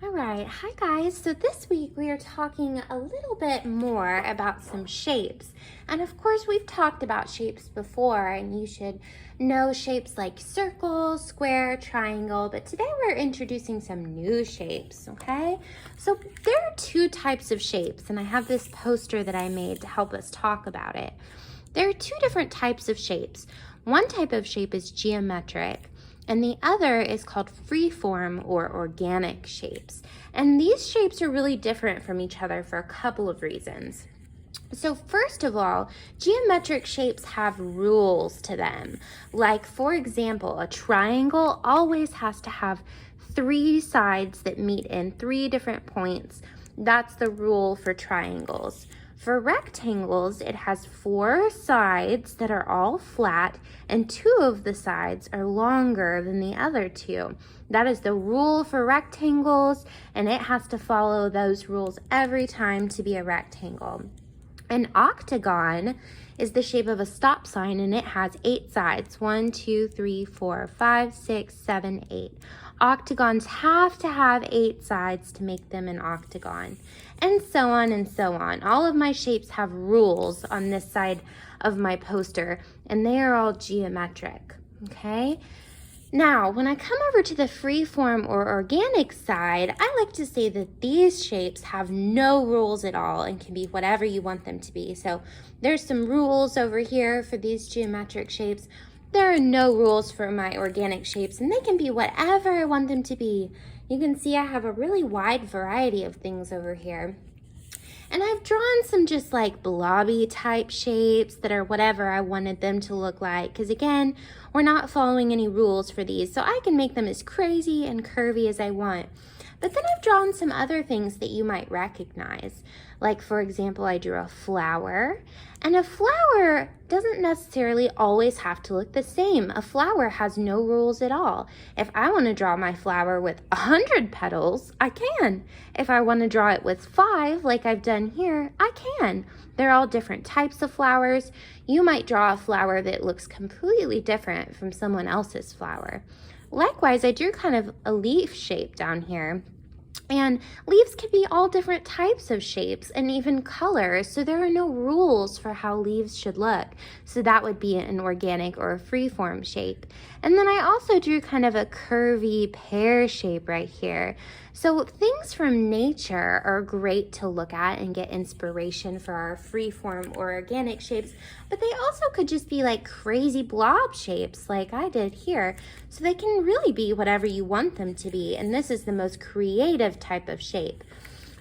All right, hi guys. So this week we are talking a little bit more about some shapes. And of course, we've talked about shapes before, and you should know shapes like circle, square, triangle. But today we're introducing some new shapes, okay? So there are two types of shapes, and I have this poster that I made to help us talk about it. There are two different types of shapes. One type of shape is geometric, and the other is called freeform or organic shapes. And these shapes are really different from each other for a couple of reasons. So first of all, geometric shapes have rules to them. Like, for example, a triangle always has to have three sides that meet in three different points. That's the rule for triangles. For rectangles, it has four sides that are all flat, and two of the sides are longer than the other two. That is the rule for rectangles, and it has to follow those rules every time to be a rectangle. An octagon is the shape of a stop sign, and it has 8 sides. 1, 2, 3, 4, 5, 6, 7, 8. Octagons have to have 8 sides to make them an octagon, and so on and so on. All of my shapes have rules on this side of my poster, and they are all geometric, okay? Now, when I come over to the freeform or organic side, I like to say that these shapes have no rules at all and can be whatever you want them to be. So there's some rules over here for these geometric shapes. There are no rules for my organic shapes, and they can be whatever I want them to be. You can see I have a really wide variety of things over here. And I've drawn some just like blobby type shapes that are whatever I wanted them to look like. Because again, we're not following any rules for these, so I can make them as crazy and curvy as I want. But then I've drawn some other things that you might recognize. Like, for example, I drew a flower. And a flower doesn't necessarily always have to look the same. A flower has no rules at all. If I want to draw my flower with 100 petals, I can. If I want to draw it with 5, like I've done here, I can. They're all different types of flowers. You might draw a flower that looks completely different from someone else's flower. Likewise, I drew kind of a leaf shape down here. And leaves can be all different types of shapes and even colors, so there are no rules for how leaves should look. So that would be an organic or a freeform shape. And then I also drew kind of a curvy pear shape right here. So things from nature are great to look at and get inspiration for our freeform or organic shapes, but they also could just be like crazy blob shapes like I did here. So they can really be whatever you want them to be, and this is the most creative type of shape.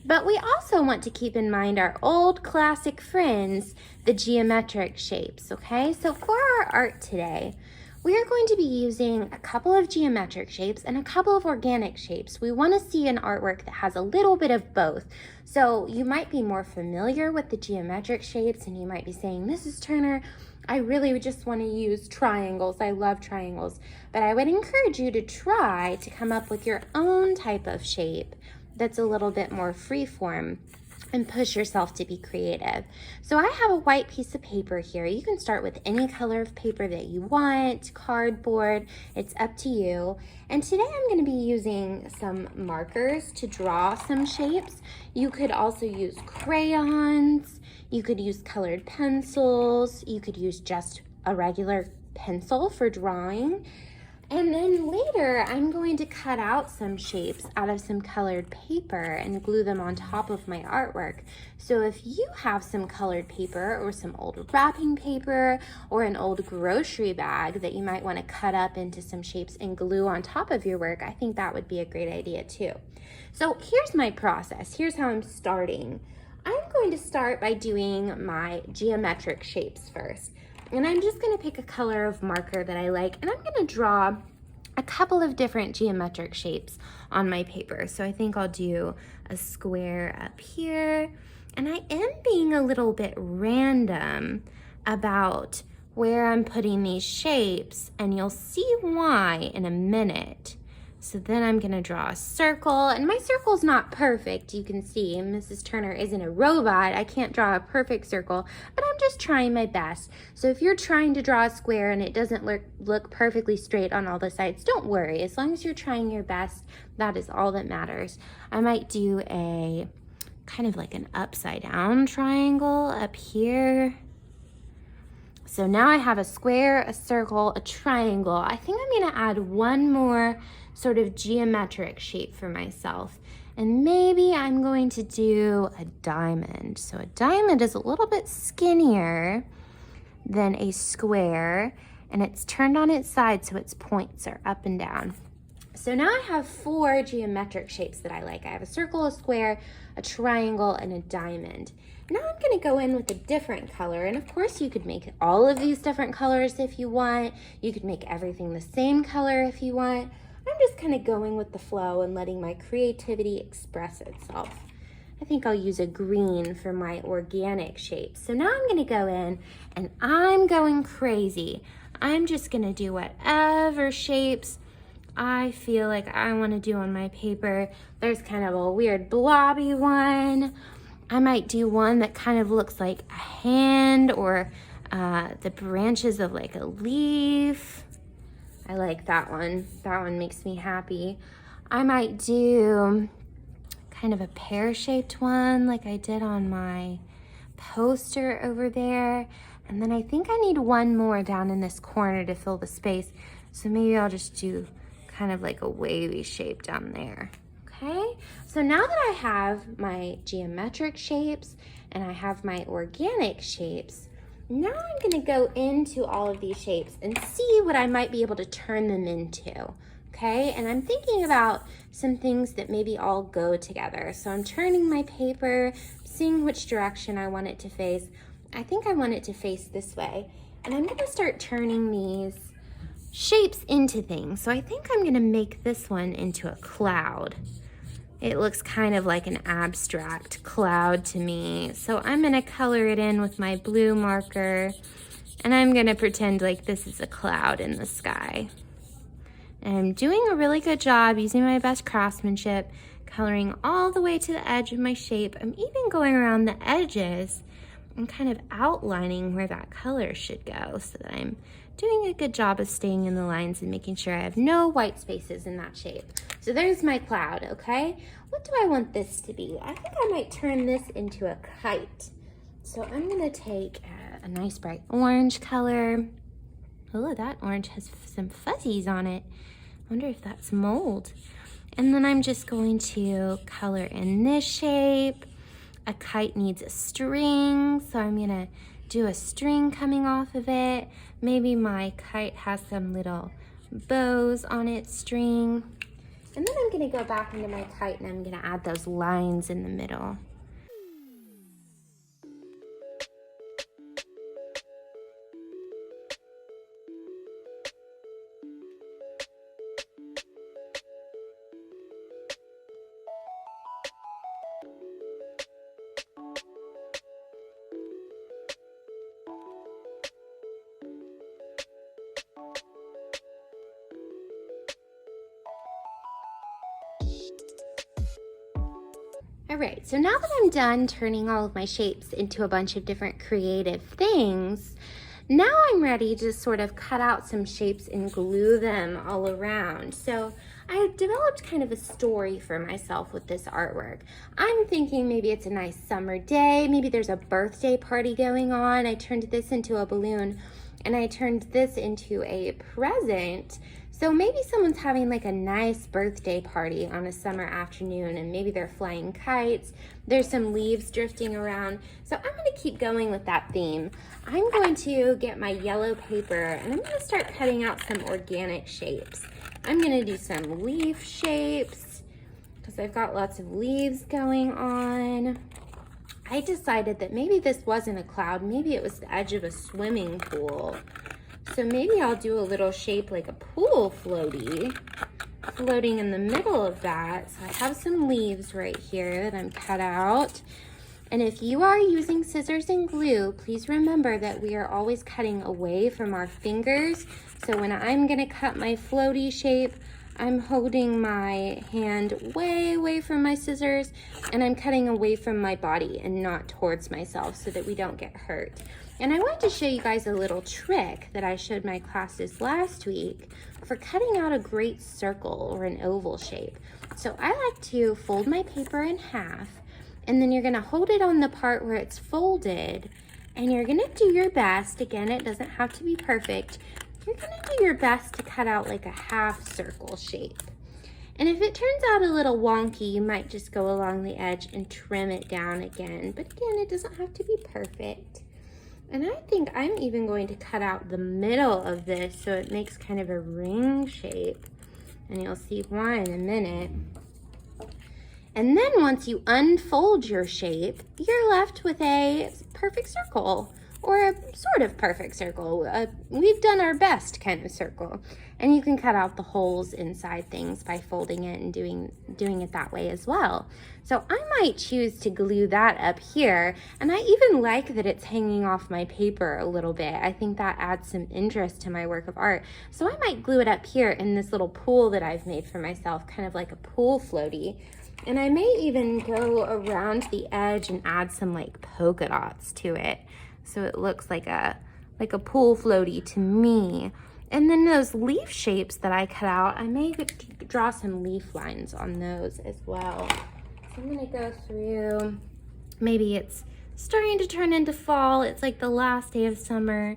But we also want to keep in mind our old classic friends, the geometric shapes, okay? So for our art today, we are going to be using a couple of geometric shapes and a couple of organic shapes. We want to see an artwork that has a little bit of both. So you might be more familiar with the geometric shapes, and you might be saying, Mrs. Turner, I really just want to use triangles. I love triangles. But I would encourage you to try to come up with your own type of shape that's a little bit more freeform and push yourself to be creative. So I have a white piece of paper here. You can start with any color of paper that you want, cardboard, it's up to you. And today I'm going to be using some markers to draw some shapes. You could also use crayons, you could use colored pencils, you could use just a regular pencil for drawing. And then later, I'm going to cut out some shapes out of some colored paper and glue them on top of my artwork. So if you have some colored paper or some old wrapping paper or an old grocery bag that you might want to cut up into some shapes and glue on top of your work, I think that would be a great idea too. So here's my process. Here's how I'm starting. I'm going to start by doing my geometric shapes first. And I'm just going to pick a color of marker that I like, and I'm going to draw a couple of different geometric shapes on my paper. So I think I'll do a square up here, and I am being a little bit random about where I'm putting these shapes, and you'll see why in a minute. So then I'm gonna draw a circle, and my circle's not perfect. You can see Mrs. Turner isn't a robot. I can't draw a perfect circle, but I'm just trying my best. So if you're trying to draw a square and it doesn't look perfectly straight on all the sides, don't worry. As long as you're trying your best, that is all that matters. I might do a kind of like an upside down triangle up here. So now I have a square, a circle, a triangle. I think I'm gonna add one more sort of geometric shape for myself. And maybe I'm going to do a diamond. So a diamond is a little bit skinnier than a square, and it's turned on its side so its points are up and down. So now I have 4 geometric shapes that I like. I have a circle, a square, a triangle, and a diamond. Now I'm gonna go in with a different color, and of course you could make all of these different colors if you want. You could make everything the same color if you want. I'm just kind of going with the flow and letting my creativity express itself. I think I'll use a green for my organic shapes. So now I'm gonna go in and I'm going crazy. I'm just gonna do whatever shapes I feel like I wanna do on my paper. There's kind of a weird blobby one. I might do one that kind of looks like a hand or the branches of like a leaf. I like that one. That one makes me happy. I might do kind of a pear-shaped one like I did on my poster over there. And then I think I need one more down in this corner to fill the space. So maybe I'll just do kind of like a wavy shape down there. Okay, so now that I have my geometric shapes and I have my organic shapes, now I'm gonna go into all of these shapes and see what I might be able to turn them into, okay? And I'm thinking about some things that maybe all go together. So I'm turning my paper, seeing which direction I want it to face. I think I want it to face this way. And I'm gonna start turning these shapes into things. So I think I'm gonna make this one into a cloud. It looks kind of like an abstract cloud to me. So I'm gonna color it in with my blue marker, and I'm gonna pretend like this is a cloud in the sky. And I'm doing a really good job using my best craftsmanship, coloring all the way to the edge of my shape. I'm even going around the edges and kind of outlining where that color should go so that I'm doing a good job of staying in the lines and making sure I have no white spaces in that shape. So there's my cloud, okay? What do I want this to be? I think I might turn this into a kite. So I'm gonna take a nice bright orange color. Oh, that orange has some fuzzies on it. I wonder if that's mold. And then I'm just going to color in this shape. A kite needs a string, so I'm gonna do a string coming off of it. Maybe my kite has some little bows on its string. And then I'm gonna go back into my kite and I'm gonna add those lines in the middle. All right, so now that I'm done turning all of my shapes into a bunch of different creative things, now I'm ready to sort of cut out some shapes and glue them all around. So I developed kind of a story for myself with this artwork. I'm thinking maybe it's a nice summer day, maybe there's a birthday party going on. I turned this into a balloon and I turned this into a present. So maybe someone's having like a nice birthday party on a summer afternoon and maybe they're flying kites. There's some leaves drifting around. So I'm gonna keep going with that theme. I'm going to get my yellow paper and I'm gonna start cutting out some organic shapes. I'm gonna do some leaf shapes because I've got lots of leaves going on. I decided that maybe this wasn't a cloud, maybe it was the edge of a swimming pool. So maybe I'll do a little shape like a pool floaty, floating in the middle of that. So I have some leaves right here that I'm cut out. And if you are using scissors and glue, please remember that we are always cutting away from our fingers. So when I'm gonna cut my floaty shape, I'm holding my hand way away from my scissors, and I'm cutting away from my body and not towards myself so that we don't get hurt. And I wanted to show you guys a little trick that I showed my classes last week for cutting out a great circle or an oval shape. So I like to fold my paper in half, and then you're gonna hold it on the part where it's folded, and you're gonna do your best. Again, it doesn't have to be perfect. You're gonna do your best to cut out like a half circle shape. And if it turns out a little wonky, you might just go along the edge and trim it down again. But again, it doesn't have to be perfect. And I think I'm even going to cut out the middle of this so it makes kind of a ring shape. And you'll see why in a minute. And then once you unfold your shape, you're left with a perfect circle, or a sort of perfect circle. We've done our best kind of circle. And you can cut out the holes inside things by folding it and doing it that way as well. So I might choose to glue that up here, and I even like that it's hanging off my paper a little bit. I think that adds some interest to my work of art. So I might glue it up here in this little pool that I've made for myself, kind of like a pool floaty. And I may even go around the edge and add some like polka dots to it, so it looks like a pool floaty to me. And then those leaf shapes that I cut out, I may draw some leaf lines on those as well. So I'm gonna go through, maybe it's starting to turn into fall. It's like the last day of summer,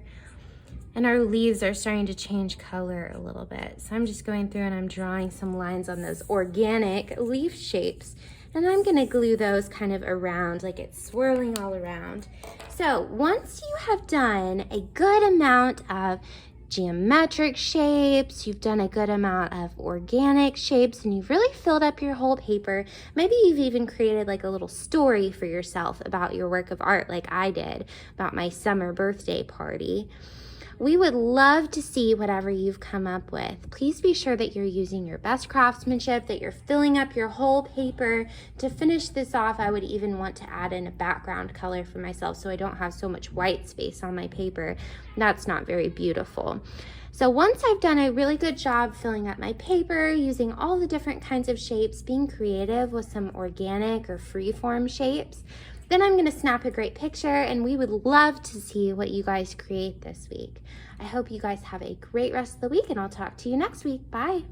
and our leaves are starting to change color a little bit. So I'm just going through and I'm drawing some lines on those organic leaf shapes. And I'm gonna glue those kind of around, like it's swirling all around. So once you have done a good amount of geometric shapes, you've done a good amount of organic shapes, and you've really filled up your whole paper, maybe you've even created like a little story for yourself about your work of art like I did, about my summer birthday party. We would love to see whatever you've come up with. Please be sure that you're using your best craftsmanship, that you're filling up your whole paper. To finish this off, I would even want to add in a background color for myself so I don't have so much white space on my paper. That's not very beautiful. So once I've done a really good job filling up my paper, using all the different kinds of shapes, being creative with some organic or freeform shapes, then I'm gonna snap a great picture, and we would love to see what you guys create this week. I hope you guys have a great rest of the week, and I'll talk to you next week. Bye.